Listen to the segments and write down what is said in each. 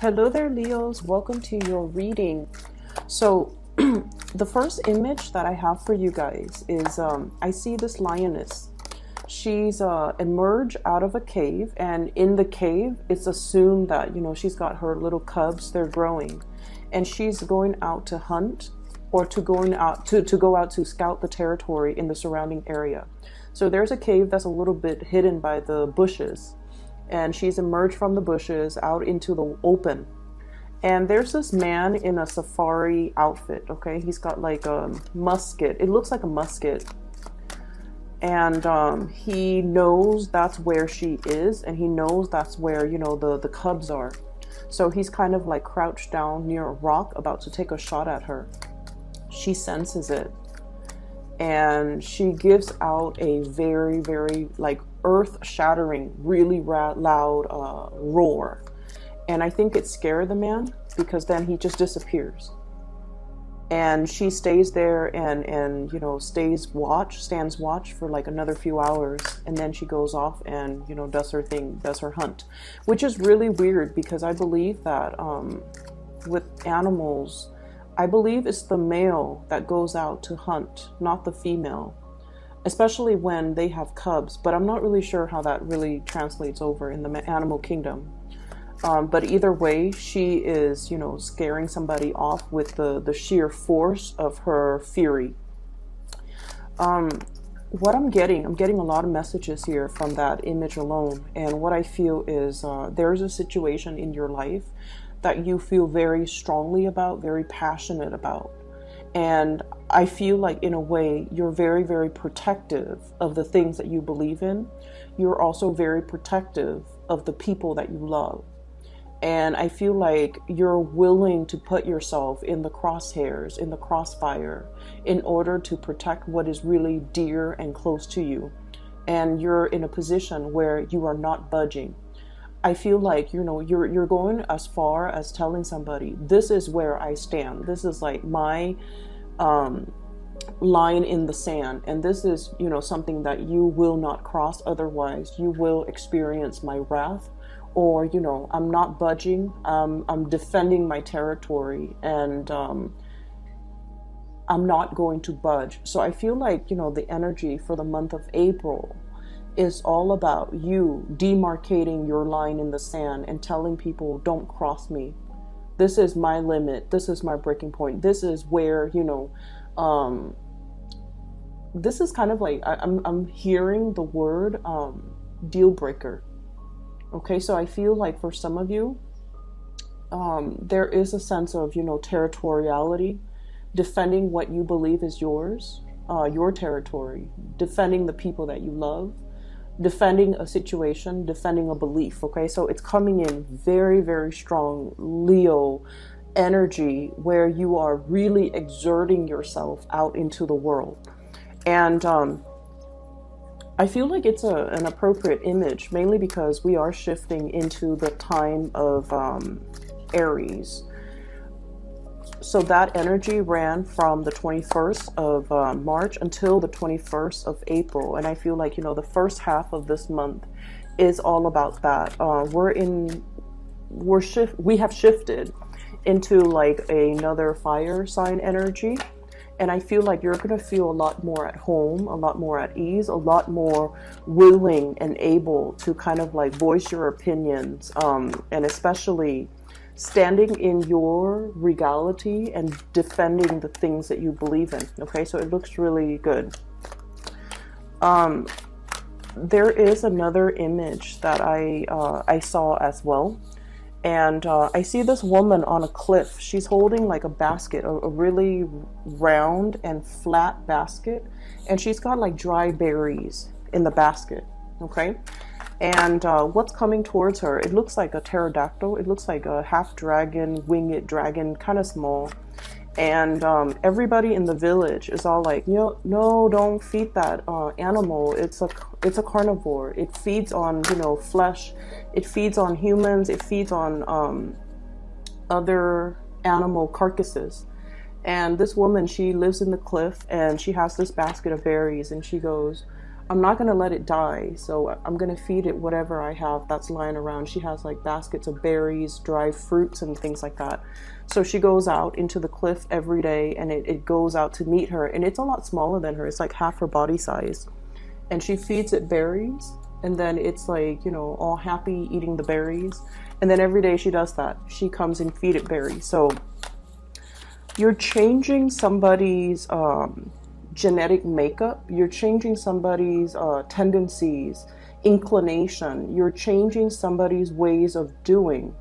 Hello there, Leos. Welcome to your reading. So, the first image that I have for you guys is I see this lioness. She's emerged out of a cave, and in the cave, it's assumed that she's got her little cubs. They're growing, and she's going out to hunt or to going out to go out to scout the territory in the surrounding area. So there's a cave that's a little bit hidden by the bushes, and she's emerged from the bushes out into the open. And there's this man in a safari outfit, okay? He's got like a musket. It looks like a musket. And he knows that's where she is, and he knows that's where, the cubs are. So he's kind of like crouched down near a rock about to take a shot at her. She senses it. And she gives out a very, very like earth-shattering, really loud roar. And I think it scared the man, because then he just disappears. And she stays there and stands watch for like another few hours, and then she goes off and does her thing, does her hunt, which is really weird, because I believe that with animals, I believe it's the male that goes out to hunt, not the female, especially when they have cubs. But I'm not really sure how that really translates over in the animal kingdom. But either way, she is, scaring somebody off with the sheer force of her fury. What I'm getting a lot of messages here from that image alone. And what I feel is there's a situation in your life that you feel very strongly about, very passionate about. And I feel like, in a way, you're very, very protective of the things that you believe in. You're also very protective of the people that you love. And I feel like you're willing to put yourself in the crosshairs, in the crossfire, in order to protect what is really dear and close to you. And you're in a position where you are not budging. I feel like, you're going as far as telling somebody, this is where I stand. This is like my line in the sand. And this is, something that you will not cross. Otherwise, you will experience my wrath. Or, I'm not budging, I'm defending my territory, and I'm not going to budge. So I feel like, the energy for the month of April is all about you demarcating your line in the sand and telling people, don't cross me. This is my limit. This is my breaking point. This is where, this is kind of like, I'm hearing the word deal breaker. Okay, so I feel like for some of you, there is a sense of, territoriality, defending what you believe is yours, your territory, defending the people that you love, defending a situation, defending a belief. Okay, so it's coming in very, very strong Leo energy, where you are really exerting yourself out into the world. And I feel like it's an appropriate image, mainly because we are shifting into the time of Aries. So that energy ran from the 21st of March until the 21st of April. And I feel like, the first half of this month is all about that. We have shifted into like another fire sign energy. And I feel like you're going to feel a lot more at home, a lot more at ease, a lot more willing and able to kind of like voice your opinions, and especially standing in your regality and defending the things that you believe in. Okay, so it looks really good. There is another image that I saw as well. And I see this woman on a cliff. She's holding like a basket, a really round and flat basket. And she's got like dry berries in the basket, okay? And what's coming towards her, it looks like a pterodactyl. It looks like a half dragon, winged dragon, kind of small. And everybody in the village is all like, no, don't feed that animal. It's a carnivore. It feeds on, flesh. It feeds on humans. It feeds on other animal carcasses. And this woman, she lives in the cliff, and she has this basket of berries, and she goes, I'm not going to let it die. So I'm going to feed it whatever I have that's lying around. She has like baskets of berries, dry fruits, and things like that. So she goes out into the cliff every day, and it goes out to meet her. And it's a lot smaller than her. It's like half her body size. And she feeds it berries. And then it's like, you know, all happy eating the berries. And then every day she does that. She comes and feed it berries. So you're changing somebody's genetic makeup. You're changing somebody's tendencies, inclination. You're changing somebody's ways of doing.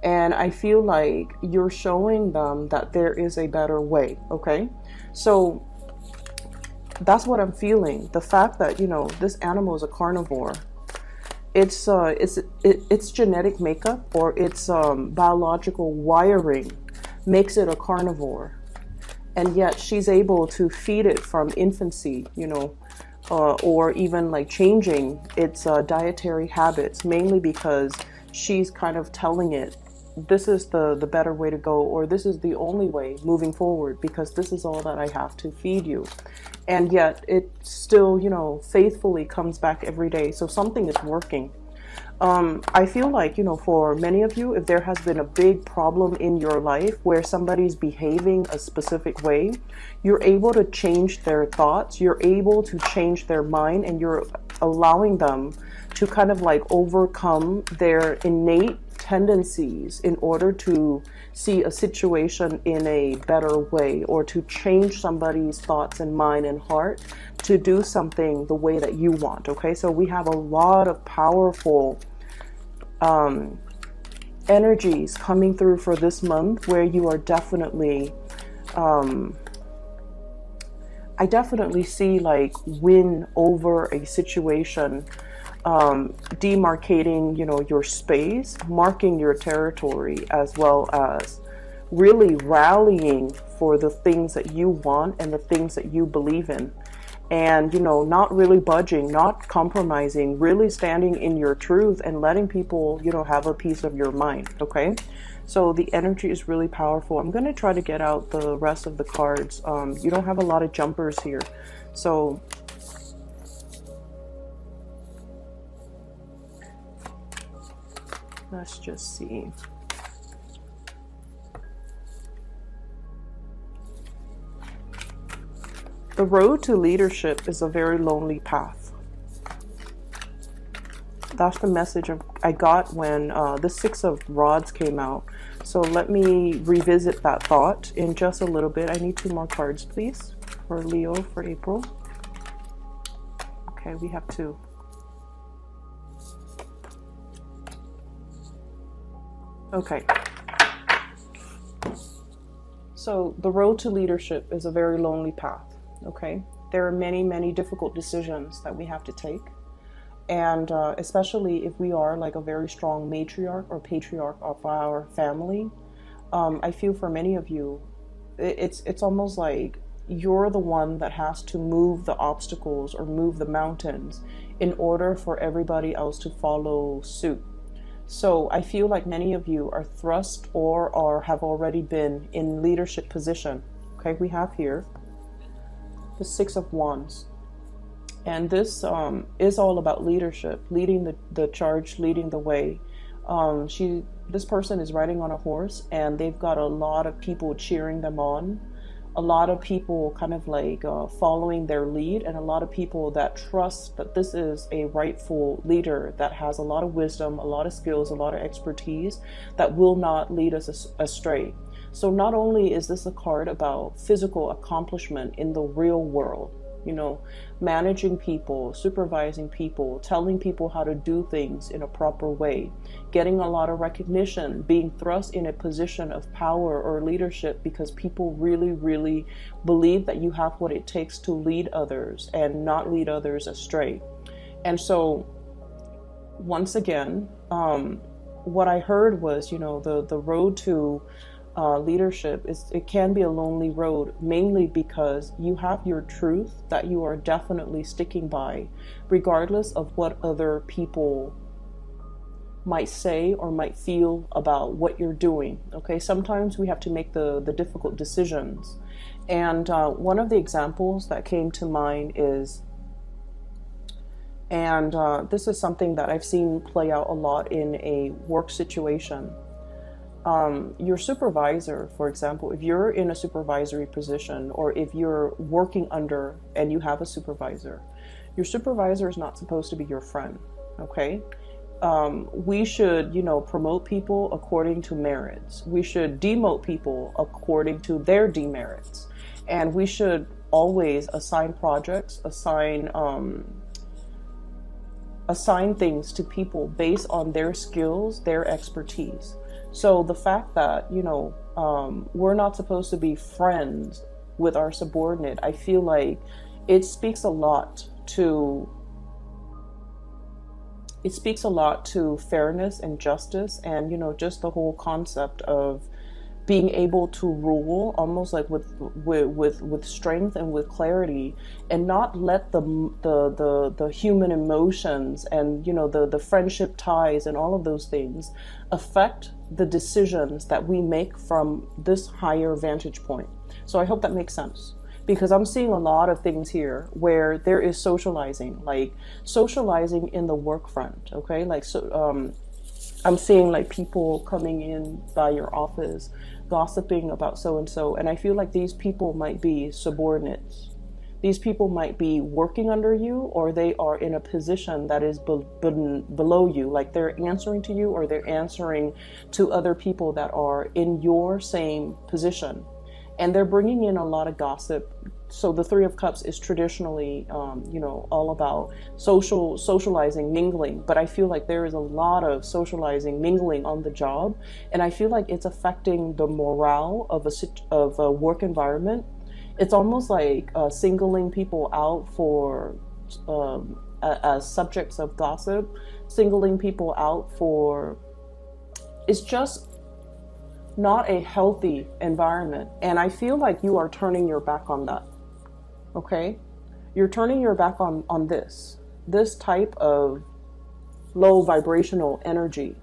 And I feel like you're showing them that there is a better way, okay? So that's what I'm feeling. The fact that, you know, this animal is a carnivore. It's genetic makeup, or its biological wiring makes it a carnivore. And yet she's able to feed it from infancy, you know, or even like changing its dietary habits, mainly because she's kind of telling it, this is the better way to go, or this is the only way moving forward, because this is all that I have to feed you. And yet it still, you know, faithfully comes back every day. So something is working. I feel like, you know, for many of you, if there has been a big problem in your life where somebody's behaving a specific way, you're able to change their thoughts, you're able to change their mind, and you're allowing them to kind of like overcome their innate tendencies in order to see a situation in a better way, or to change somebody's thoughts and mind and heart to do something the way that you want. Okay, so we have a lot of powerful energies coming through for this month, where you are definitely I definitely see like win over a situation, demarcating, you know, your space, marking your territory, as well as really rallying for the things that you want and the things that you believe in. And, you know, not really budging, not compromising, really standing in your truth and letting people, you know, have a piece of your mind. Okay. So the energy is really powerful. I'm going to try to get out the rest of the cards. You don't have a lot of jumpers here. So let's just see. The road to leadership is a very lonely path. That's the message I got when the Six of Rods came out. So let me revisit that thought in just a little bit. I need 2 more cards, please, for Leo for April. Okay, we have 2. Okay. So the road to leadership is a very lonely path. Okay, there are many, many difficult decisions that we have to take. And especially if we are like a very strong matriarch or patriarch of our family, I feel for many of you, it's almost like you're the one that has to move the obstacles or move the mountains in order for everybody else to follow suit. So I feel like many of you are thrust or have already been in leadership position. Okay, we have here the Six of Wands. And this is all about leadership, leading the charge, leading the way. This person is riding on a horse, and they've got a lot of people cheering them on, a lot of people kind of like following their lead, and a lot of people that trust that this is a rightful leader that has a lot of wisdom, a lot of skills, a lot of expertise that will not lead us astray. So not only is this a card about physical accomplishment in the real world, you know, managing people, supervising people, telling people how to do things in a proper way, getting a lot of recognition, being thrust in a position of power or leadership because people really, really believe that you have what it takes to lead others and not lead others astray. And so once again, what I heard was, you know, the road to leadership it can be a lonely road, mainly because you have your truth that you are definitely sticking by, regardless of what other people might say or might feel about what you're doing. Okay, sometimes we have to make the difficult decisions, and one of the examples that came to mind is And this is something that I've seen play out a lot in a work situation. Your supervisor, for example, if you're in a supervisory position, or if you're working under and you have a supervisor, your supervisor is not supposed to be your friend, okay? We should, promote people according to merits. We should demote people according to their demerits. And we should always assign projects, assign things to people based on their skills, their expertise. So the fact that, we're not supposed to be friends with our subordinate, I feel like it speaks a lot to fairness and justice, and just the whole concept of being able to rule almost like with strength and with clarity, and not let the human emotions and the friendship ties and all of those things affect the decisions that we make from this higher vantage point. So I hope that makes sense, because I'm seeing a lot of things here where there is socializing, like socializing in the work front, okay? Like, so I'm seeing like people coming in by your office, gossiping about so-and-so, and I feel like these people might be subordinates. These people might be working under you, or they are in a position that is below you, like they're answering to you, or they're answering to other people that are in your same position. And they're bringing in a lot of gossip. So the Three of Cups is traditionally, all about socializing, mingling. But I feel like there is a lot of socializing, mingling on the job. And I feel like it's affecting the morale of a work environment. It's almost like singling people out for, as subjects of gossip, singling people out for, it's just not a healthy environment. And I feel like you are turning your back on that. Okay? You're turning your back on this type of low vibrational energy,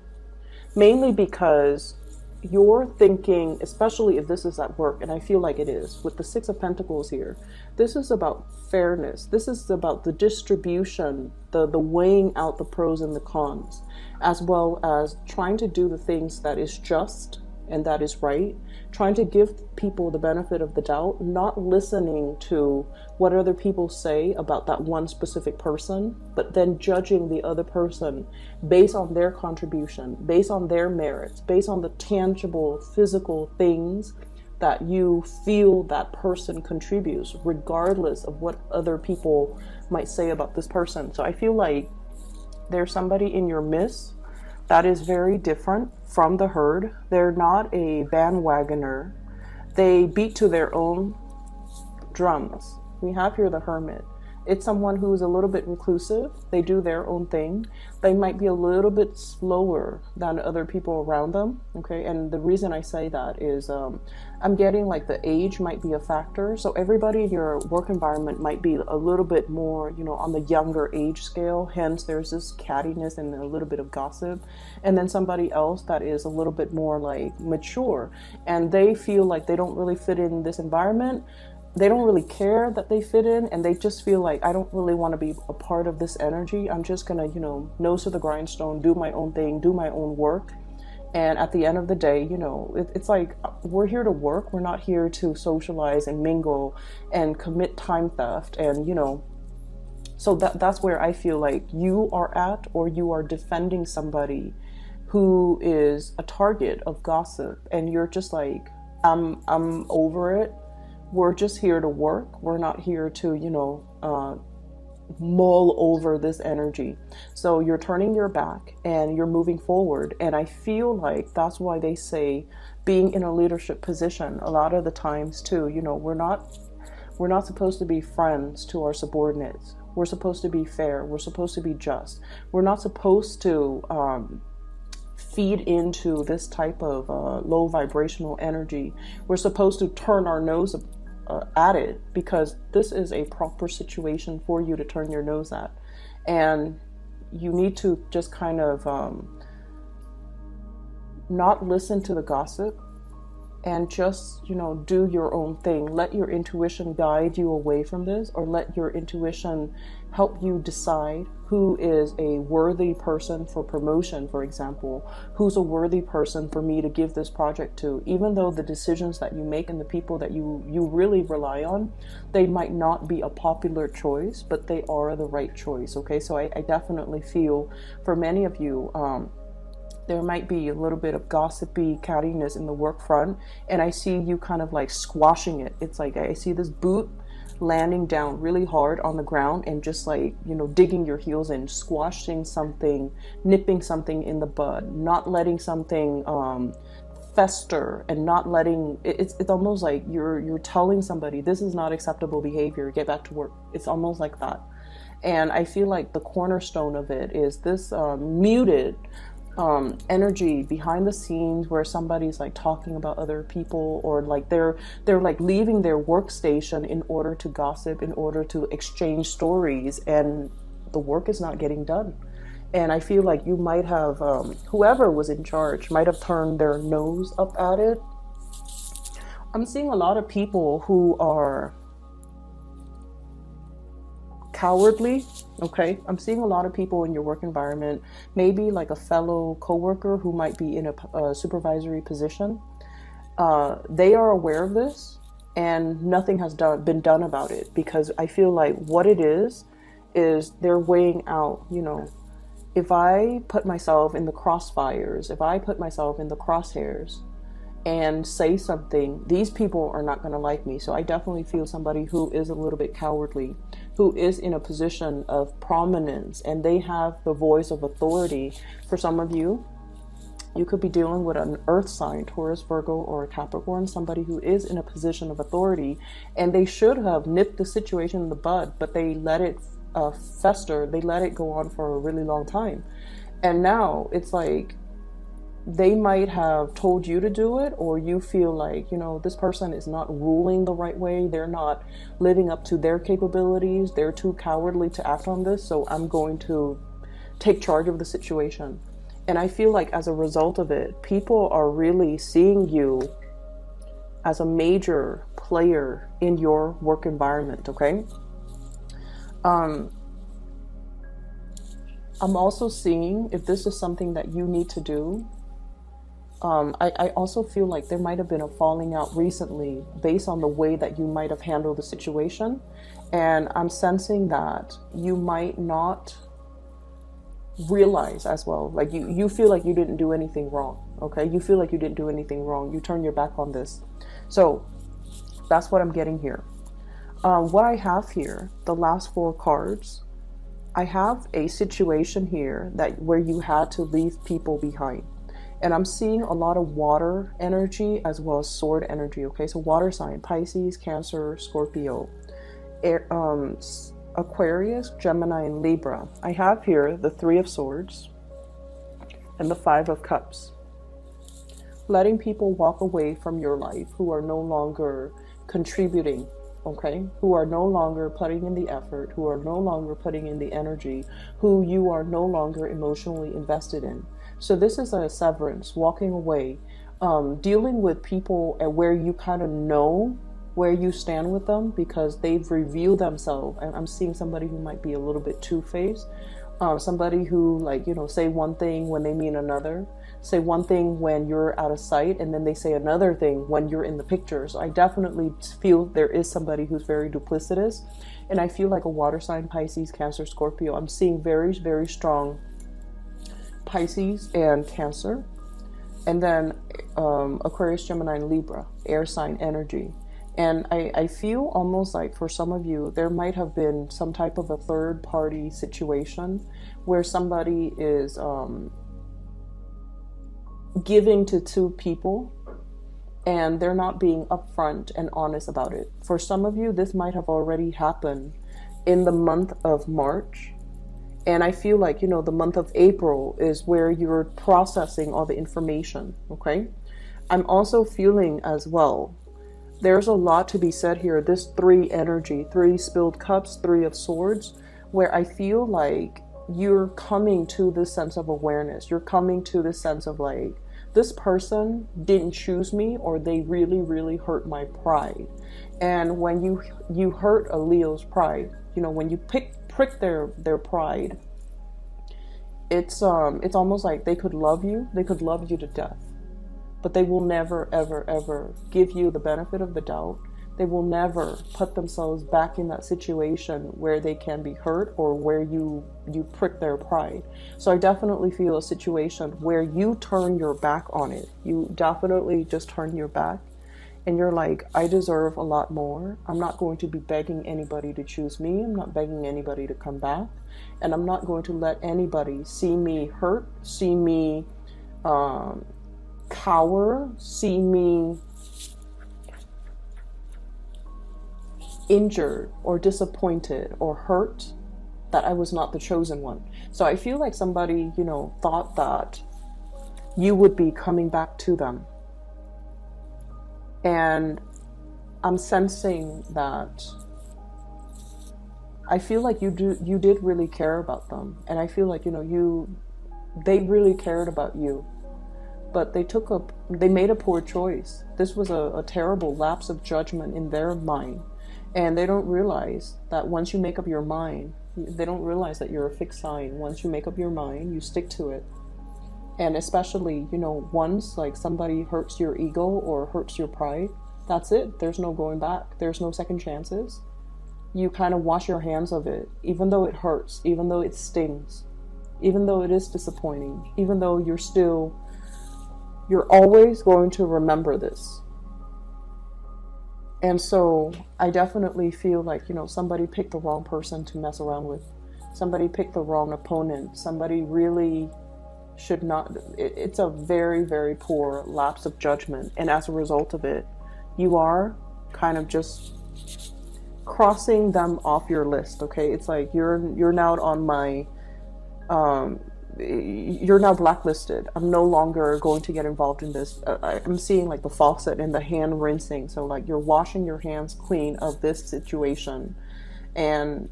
mainly because you're thinking, especially if this is at work, and I feel like it is, with the Six of Pentacles here, this is about fairness. This is about the distribution, the weighing out the pros and the cons, as well as trying to do the things that is just and that is right, trying to give people the benefit of the doubt, not listening to what other people say about that one specific person, but then judging the other person based on their contribution, based on their merits, based on the tangible physical things that you feel that person contributes, regardless of what other people might say about this person. So I feel like there's somebody in your midst that is very different from the herd. They're not a bandwagoner. They beat to their own drums. We have here the Hermit. It's someone who is a little bit reclusive. They do their own thing. They might be a little bit slower than other people around them. Okay, and the reason I say that is I'm getting like the age might be a factor. So everybody in your work environment might be a little bit more, on the younger age scale. Hence, there's this cattiness and a little bit of gossip. And then somebody else that is a little bit more like mature, and they feel like they don't really fit in this environment. They don't really care that they fit in, and they just feel like, I don't really want to be a part of this energy. I'm just gonna, nose to the grindstone, do my own thing, do my own work. And at the end of the day, it's like, we're here to work. We're not here to socialize and mingle and commit time theft. And, so that's where I feel like you are at, or you are defending somebody who is a target of gossip. And you're just like, I'm over it. We're just here to work. We're not here to, mull over this energy. So you're turning your back and you're moving forward. And I feel like that's why they say being in a leadership position a lot of the times too, we're not supposed to be friends to our subordinates. We're supposed to be fair. We're supposed to be just. We're not supposed to feed into this type of low vibrational energy. We're supposed to turn our nose at it, because this is a proper situation for you to turn your nose at. And you need to just kind of not listen to the gossip, and just, you know, do your own thing. Let your intuition guide you away from this, or let your intuition help you decide who is a worthy person for promotion, for example, who's a worthy person for me to give this project to. Even though the decisions that you make and the people that you really rely on, they might not be a popular choice, but they are the right choice. Okay, so I definitely feel for many of you, there might be a little bit of gossipy cattiness in the work front, and I see you kind of like squashing it. It's like I see this boot landing down really hard on the ground and just like, you know, digging your heels in, squashing something, nipping something in the bud, not letting something fester, and not letting it's almost like you're telling somebody this is not acceptable behavior, get back to work. It's almost like that. And I feel like the cornerstone of it is this muted energy behind the scenes, where somebody's like talking about other people, or like they're like leaving their workstation in order to gossip, in order to exchange stories, and the work is not getting done. And I feel like you might have whoever was in charge might have turned their nose up at it. I'm seeing a lot of people who are cowardly. Okay, I'm seeing a lot of people in your work environment, maybe like a fellow coworker who might be in a supervisory position. They are aware of this, and nothing has been done about it, because I feel like what it is they're weighing out, you know, if I put myself in the crossfires, if I put myself in the crosshairs and say something, these people are not going to like me. So I definitely feel somebody who is a little bit cowardly, who is in a position of prominence, and they have the voice of authority. For some of you, you could be dealing with an earth sign, Taurus, Virgo, or a Capricorn, somebody who is in a position of authority, and they should have nipped the situation in the bud, but they let it fester. They let it go on for a really long time. And now it's like, they might have told you to do it, or you feel like, you know, this person is not ruling the right way. They're not living up to their capabilities. They're too cowardly to act on this. So I'm going to take charge of the situation. And I feel like as a result of it, people are really seeing you as a major player in your work environment. Okay. I'm also seeing, if this is something that you need to do, I also feel like there might have been a falling out recently based on the way that you might have handled the situation. And I'm sensing that you might not realize as well. Like you feel like you didn't do anything wrong. Okay. You feel like you didn't do anything wrong. You turn your back on this. So that's what I'm getting here. What I have here, the last 4 cards, I have a situation here where you had to leave people behind. And I'm seeing a lot of water energy as well as sword energy. Okay, so water sign, Pisces, Cancer, Scorpio, Aquarius, Gemini, and Libra. I have here the 3 of Swords and the 5 of Cups. Letting people walk away from your life who are no longer contributing, okay, who are no longer putting in the effort, who are no longer putting in the energy, who you are no longer emotionally invested in. So this is a severance, walking away, dealing with people and where you kind of know where you stand with them because they've revealed themselves. And I'm seeing somebody who might be a little bit two-faced, somebody who, like, you know, say one thing when they mean another, say one thing when you're out of sight, and then they say another thing when you're in the picture. So I definitely feel there is somebody who's very duplicitous. And I feel like a water sign, Pisces, Cancer, Scorpio. I'm seeing very, very strong Pisces and Cancer, and then Aquarius, Gemini, and Libra, air sign energy. And I feel almost like for some of you, there might have been some type of a third party situation where somebody is giving to 2 people and they're not being upfront and honest about it. For some of you, this might have already happened in the month of March. And I feel like, you know, the month of April is where you're processing all the information, okay? I'm also feeling as well, there's a lot to be said here. This 3 energy, 3 spilled cups, 3 of swords, where I feel like you're coming to this sense of awareness. You're coming to this sense of like, this person didn't choose me, or they really, really hurt my pride. And when you hurt a Leo's pride, you know, when you prick their pride, it's almost like they could love you to death, but they will never, ever, ever give you the benefit of the doubt. They will never put themselves back in that situation where they can be hurt, or where you prick their pride. So I definitely feel a situation where you turn your back on it. You definitely just turn your back, and you're like, I deserve a lot more. I'm not going to be begging anybody to choose me. I'm not begging anybody to come back. And I'm not going to let anybody see me hurt, see me cower, see me injured or disappointed or hurt, that I was not the chosen one. So I feel like somebody, you know, thought that you would be coming back to them. And I'm sensing that I feel like you did really care about them. And I feel like, you know, they really cared about you. But they made a poor choice. This was a terrible lapse of judgment in their mind. And they don't realize that once you make up your mind, they don't realize that you're a fixed sign. Once you make up your mind, you stick to it. And especially, you know, once like somebody hurts your ego or hurts your pride, that's it. There's no going back. There's no second chances. You kind of wash your hands of it, even though it hurts, even though it stings, even though it is disappointing, even though you're always going to remember this. And so I definitely feel like, you know, somebody picked the wrong person to mess around with. Somebody picked the wrong opponent. Somebody really should not. It's a very, very poor lapse of judgment. And as a result of it, you are kind of just crossing them off your list. Okay. It's like you're now on my, you're now blacklisted. I'm no longer going to get involved in this. I'm seeing like the faucet and the hand rinsing. So like you're washing your hands clean of this situation, and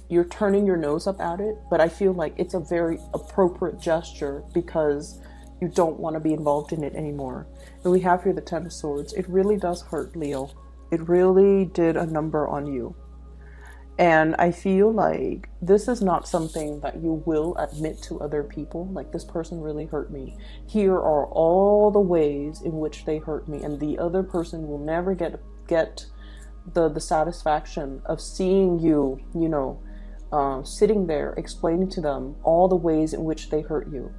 you're turning your nose up at it. But I feel like it's a very appropriate gesture because you don't want to be involved in it anymore. And we have here the Ten of Swords. It really does hurt, Leo. It really did a number on you. And I feel like this is not something that you will admit to other people. Like, this person really hurt me. Here are all the ways in which they hurt me. And the other person will never get the satisfaction of seeing you, you know, sitting there explaining to them all the ways in which they hurt you.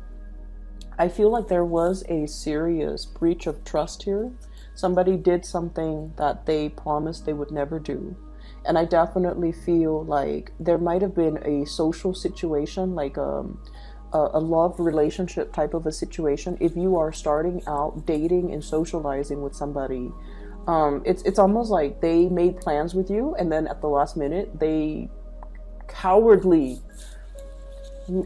I feel like there was a serious breach of trust here. Somebody did something that they promised they would never do. And I definitely feel like there might have been a social situation, like a love relationship type of a situation. If you are starting out dating and socializing with somebody, it's almost like they made plans with you, and then at the last minute, they cowardly,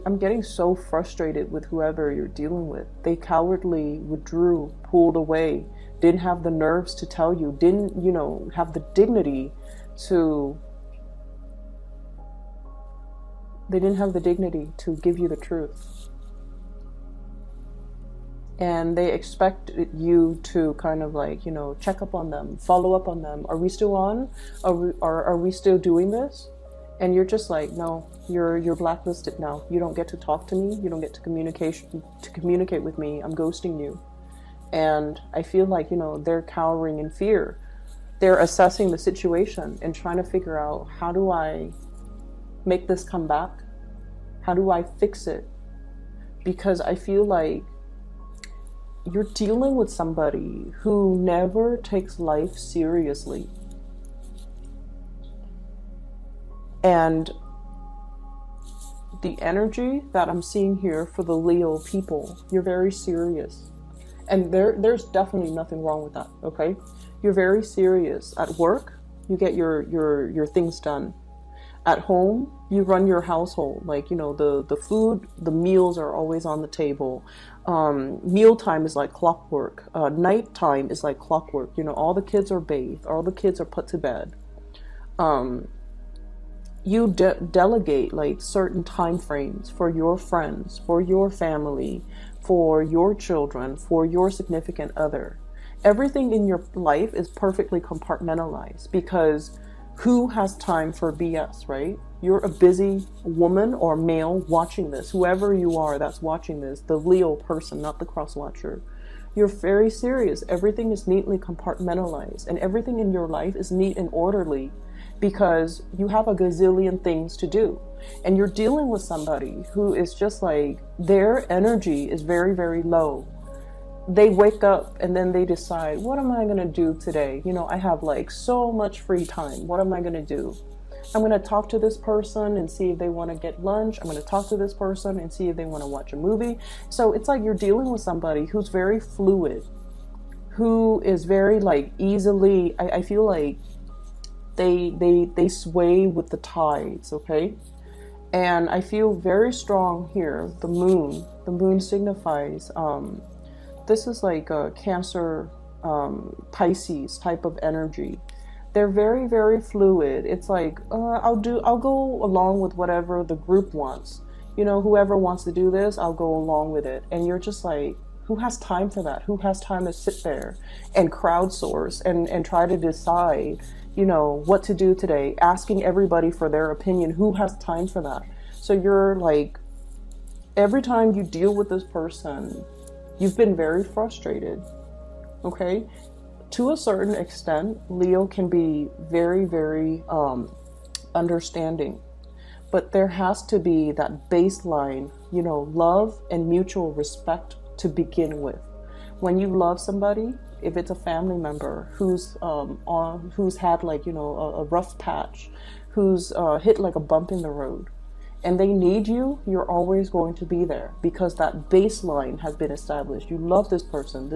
I'm getting so frustrated with whoever you're dealing with. They cowardly withdrew, pulled away, didn't have the nerves to tell you, didn't, you know, have the dignity to give you the truth. And they expected you to kind of like, you know, check up on them, follow up on them. Are we still on? Are we still doing this? And you're just like, no, you're blacklisted now. You don't get to talk to me. You don't get to communicate with me. I'm ghosting you. And I feel like, you know, they're cowering in fear. They're assessing the situation and trying to figure out, how do I make this come back? How do I fix it? Because I feel like you're dealing with somebody who never takes life seriously. And the energy that I'm seeing here for the Leo people, you're very serious. And there's definitely nothing wrong with that, okay? You're very serious. At work, you get your things done. At home, you run your household. Like, you know, the food, the meals are always on the table. Mealtime is like clockwork. Nighttime is like clockwork. You know, all the kids are bathed. All the kids are put to bed. You delegate like certain time frames for your friends, for your family, for your children, for your significant other. Everything in your life is perfectly compartmentalized, because who has time for BS, right? You're a busy woman or male watching this, whoever you are that's watching this, the Leo person, not the cross watcher. You're very serious. Everything is neatly compartmentalized, and everything in your life is neat and orderly because you have a gazillion things to do. And you're dealing with somebody who is just like, their energy is very, very low. They wake up and then they decide, what am I going to do today? You know, I have like so much free time. What am I going to do? I'm going to talk to this person and see if they want to get lunch. I'm going to talk to this person and see if they want to watch a movie. So it's like you're dealing with somebody who's very fluid, who is very like easily, I feel like they sway with the tides, okay? And I feel very strong here. The moon signifies, this is like a Cancer, Pisces type of energy. They're very, very fluid. It's like, I'll go along with whatever the group wants. You know, whoever wants to do this, I'll go along with it. And you're just like, who has time for that? Who has time to sit there and crowdsource and try to decide, you know, what to do today, asking everybody for their opinion? Who has time for that? So you're like, every time you deal with this person, you've been very frustrated, okay? To a certain extent, Leo can be very, very understanding. But there has to be that baseline, you know, love and mutual respect to begin with. When you love somebody, if it's a family member who's had like, you know, a rough patch, who's hit like a bump in the road, and they need you, you're always going to be there because that baseline has been established. You love this person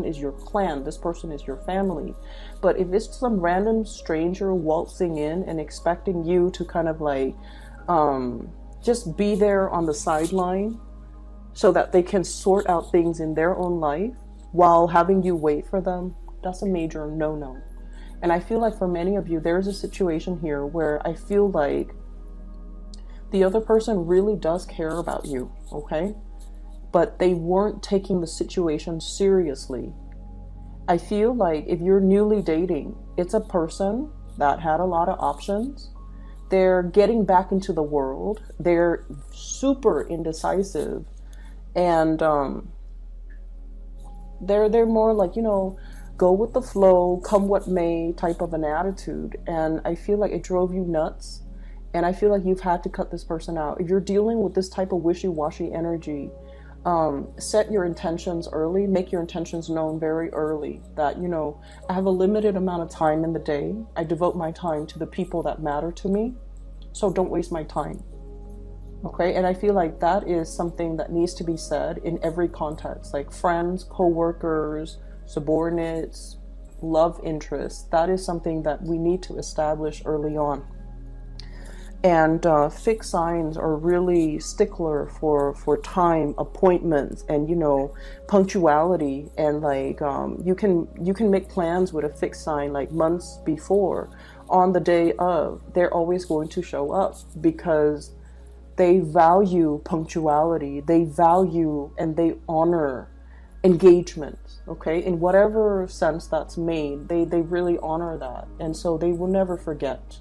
is your clan, this person is your family. But if it's some random stranger waltzing in and expecting you to kind of like just be there on the sideline so that they can sort out things in their own life while having you wait for them, that's a major no-no. And I feel like for many of you, there's a situation here where I feel like the other person really does care about you, okay? But they weren't taking the situation seriously. I feel like if you're newly dating, it's a person that had a lot of options. They're getting back into the world. They're super indecisive. And they're more like, you know, go with the flow, come what may type of an attitude. And I feel like it drove you nuts. And I feel like you've had to cut this person out. If you're dealing with this type of wishy-washy energy, set your intentions early, make your intentions known very early. That, you know, I have a limited amount of time in the day. I devote my time to the people that matter to me. So don't waste my time. Okay, and I feel like that is something that needs to be said in every context, like friends, co-workers, subordinates, love interests. That is something that we need to establish early on. And fixed signs are really stickler for time, appointments, and, you know, punctuality. And like you can make plans with a fixed sign like months before. On the day of, they're always going to show up because they value punctuality. They value and they honor engagement. Okay, in whatever sense that's made, they really honor that, and so they will never forget.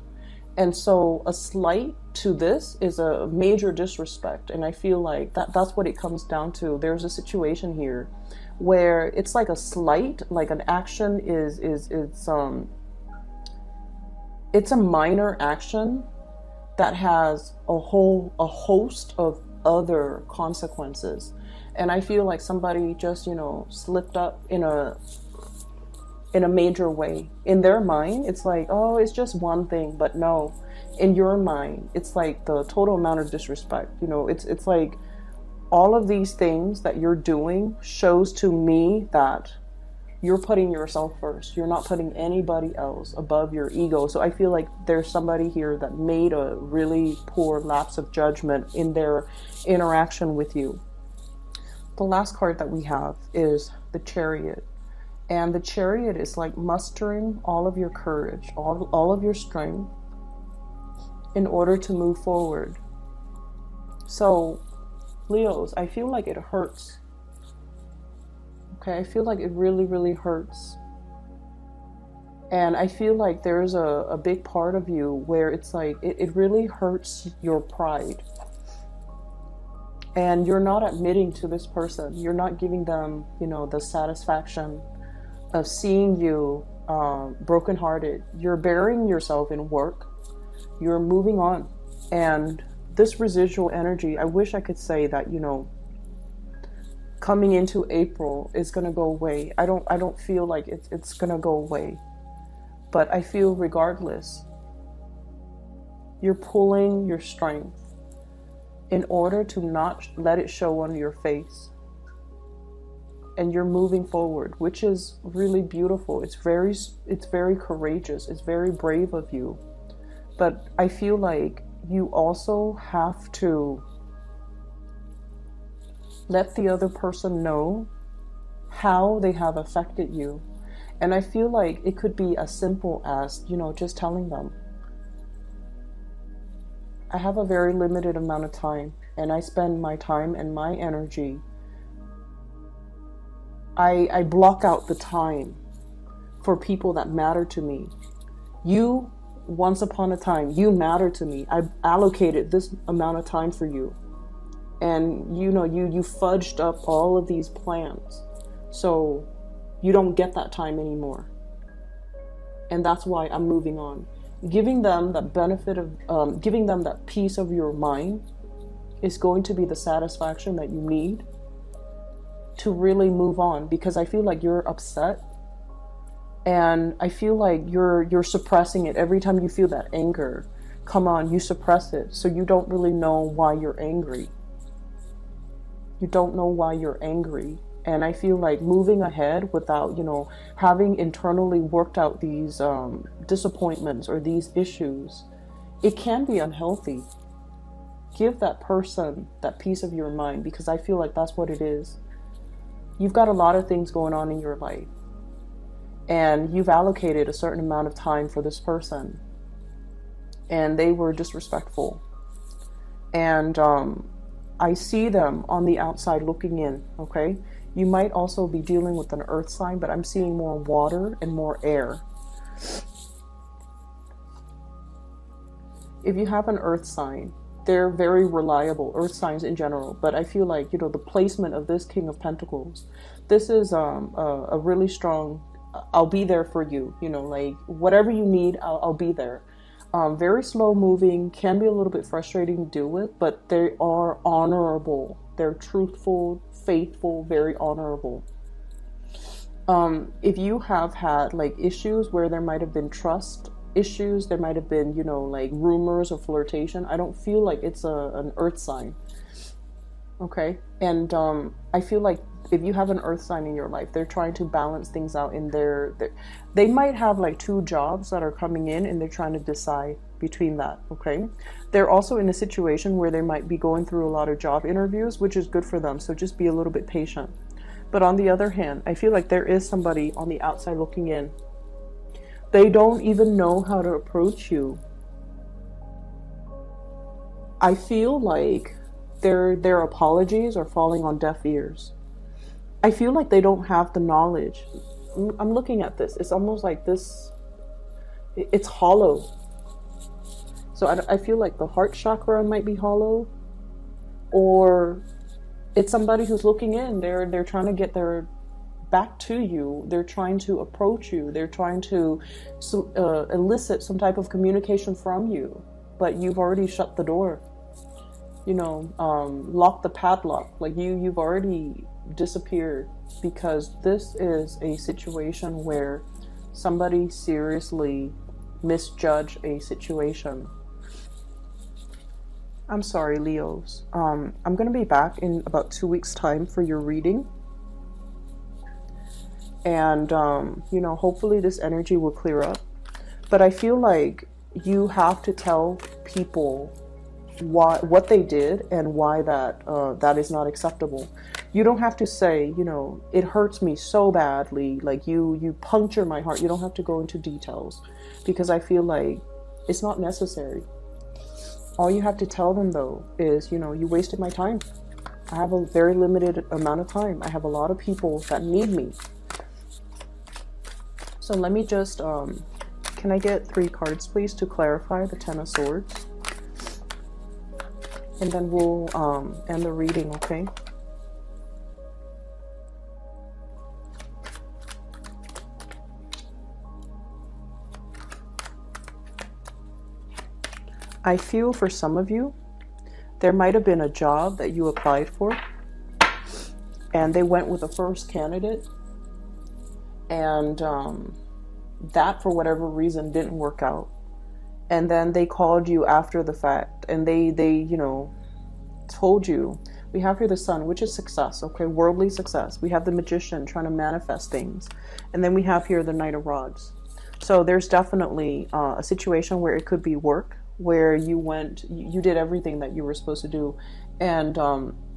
And so a slight to this is a major disrespect. And I feel like that's what it comes down to. There's a situation here where it's like a slight, like an action it's a minor action that has a host of other consequences. And I feel like somebody just, you know, slipped up in a major way. In their mind, it's like, oh, it's just one thing. But no, in your mind, it's like the total amount of disrespect. You know, it's like all of these things that you're doing shows to me that you're putting yourself first. You're not putting anybody else above your ego. So I feel like there's somebody here that made a really poor lapse of judgment in their interaction with you. The last card that we have is the Chariot. And the Chariot is like mustering all of your courage, all of your strength in order to move forward. So, Leos, I feel like it hurts Okay, I feel like it really, really hurts. And I feel like there's a big part of you where it's like, it really hurts your pride. And you're not admitting to this person. You're not giving them, you know, the satisfaction of seeing you brokenhearted. You're burying yourself in work. You're moving on. And this residual energy, I wish I could say that, you know, coming into April is going to go away. I don't feel like it's going to go away. But I feel regardless, you're pulling your strength in order to not let it show on your face. And you're moving forward, which is really beautiful. It's very courageous. It's very brave of you. But I feel like you also have to let the other person know how they have affected you. And I feel like it could be as simple as, you know, just telling them, I have a very limited amount of time, and I spend my time and my energy. I block out the time for people that matter to me. You, once upon a time, you matter to me. I allocated this amount of time for you. And you know, you fudged up all of these plans. So you don't get that time anymore. And that's why I'm moving on. Giving them that benefit of, giving them that peace of your mind is going to be the satisfaction that you need to really move on. Because I feel like you're upset. And I feel like you're suppressing it. Every time you feel that anger come on, you suppress it. So you don't really know why you're angry. You don't know why you're angry. And I feel like moving ahead without, you know, having internally worked out these disappointments or these issues, it can be unhealthy. Give that person that peace of your mind, because I feel like that's what it is. You've got a lot of things going on in your life, and you've allocated a certain amount of time for this person, and they were disrespectful. And I see them on the outside looking in, okay? You might also be dealing with an earth sign, but I'm seeing more water and more air. If you have an earth sign, they're very reliable, earth signs in general. But I feel like, you know, the placement of this King of Pentacles, this is a really strong, I'll be there for you. You know, like whatever you need, I'll be there. Very slow moving, can be a little bit frustrating to deal with, but they are honorable. They're truthful, faithful, very honorable. If you have had like issues where there might have been trust issues, there might have been, you know, like rumors of flirtation, I don't feel like it's an earth sign. Okay? And I feel like if you have an earth sign in your life, they're trying to balance things out in they might have like 2 jobs that are coming in, and they're trying to decide between that. Okay? They're also in a situation where they might be going through a lot of job interviews, which is good for them. So just be a little bit patient. But on the other hand, I feel like there is somebody on the outside looking in. They don't even know how to approach you. I feel like their apologies are falling on deaf ears. I feel like they don't have the knowledge. I'm looking at this. It's almost like this, it's hollow. So I feel like the heart chakra might be hollow, or it's somebody who's looking in. They're trying to get their back to you. They're trying to approach you. They're trying to elicit some type of communication from you, but you've already shut the door. You know, lock the padlock. Like you've already disappeared, because this is a situation where somebody seriously misjudged a situation. I'm sorry, Leos. I'm going to be back in about 2 weeks' time for your reading. And, you know, hopefully this energy will clear up. But I feel like you have to tell people what they did and why that is not acceptable. You don't have to say, you know, it hurts me so badly, like you puncture my heart. You don't have to go into details, because I feel like it's not necessary. All you have to tell them, though, is, you know, you wasted my time. I have a very limited amount of time. I have a lot of people that need me. So let me just, can I get 3 cards, please, to clarify the Ten of Swords? And then we'll end the reading, okay? I feel for some of you, there might have been a job that you applied for and they went with the first candidate, and that for whatever reason didn't work out. And then they called you after the fact and they you know, told you, we have here the Sun, which is success, okay, worldly success. We have the Magician trying to manifest things. And then we have here the Knight of Rods. So there's definitely a situation where it could be work, where you did everything that you were supposed to do. And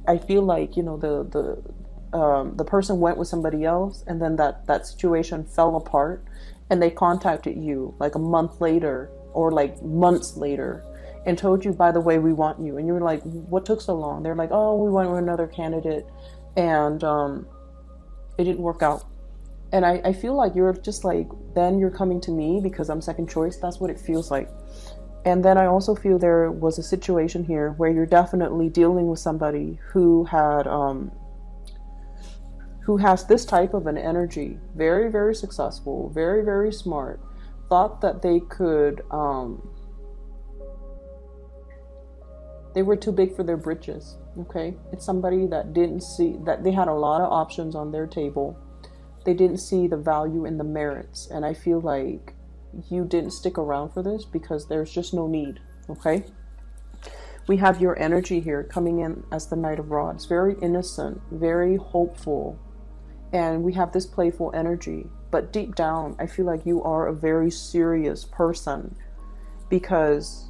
I feel like, you know, the person went with somebody else, and then that situation fell apart, and they contacted you like a month later or like months later and told you, by the way, we want you. And you were like, what took so long? They're like, oh, we went with another candidate, and it didn't work out. And I feel like you're just like, then you're coming to me because I'm second choice. That's what it feels like. And then I also feel there was a situation here where you're definitely dealing with somebody who has this type of an energy, very, very successful, very, very smart, thought that they could, they were too big for their britches, okay? It's somebody that didn't see, that they had a lot of options on their table. They didn't see the value in the merits, and I feel like you didn't stick around for this because there's just no need, okay? We have your energy here coming in as the Knight of Rods, very innocent, very hopeful, and we have this playful energy. But deep down, I feel like you are a very serious person, because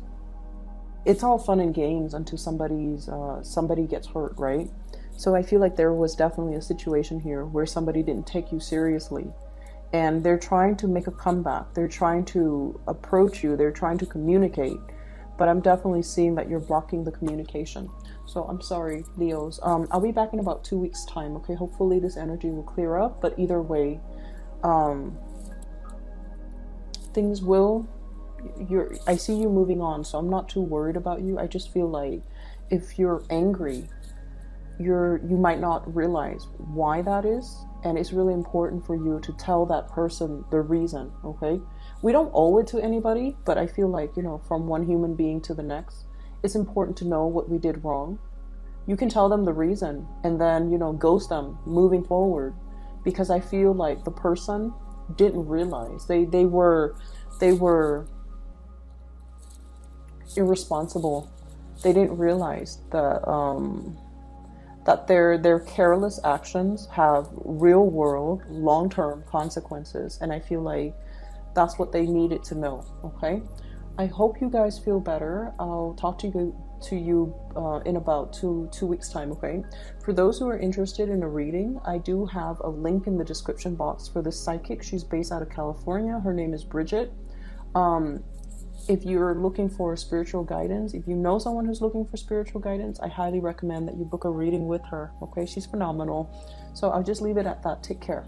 it's all fun and games until somebody gets hurt, right? So I feel like there was definitely a situation here where somebody didn't take you seriously, and they're trying to make a comeback. They're trying to approach you. They're trying to communicate, but I'm definitely seeing that you're blocking the communication. So I'm sorry, Leos. I'll be back in about 2 weeks' time, okay? Hopefully this energy will clear up, but either way, things will, I see you moving on, so I'm not too worried about you. I just feel like if you're angry, you might not realize why that is, and it's really important for you to tell that person the reason, okay? We don't owe it to anybody, but I feel like, you know, from one human being to the next, it's important to know what we did wrong. You can tell them the reason and then, you know, ghost them moving forward, because I feel like the person didn't realize they were irresponsible. They didn't realize that their careless actions have real world, long-term consequences. And I feel like that's what they needed to know, okay? I hope you guys feel better. I'll talk to you in about two weeks time, okay? For those who are interested in a reading, I do have a link in the description box for this psychic. She's based out of California. Her name is Bridget. If you're looking for spiritual guidance, if you know someone who's looking for spiritual guidance, I highly recommend that you book a reading with her, okay? She's phenomenal. So I'll just leave it at that. Take care.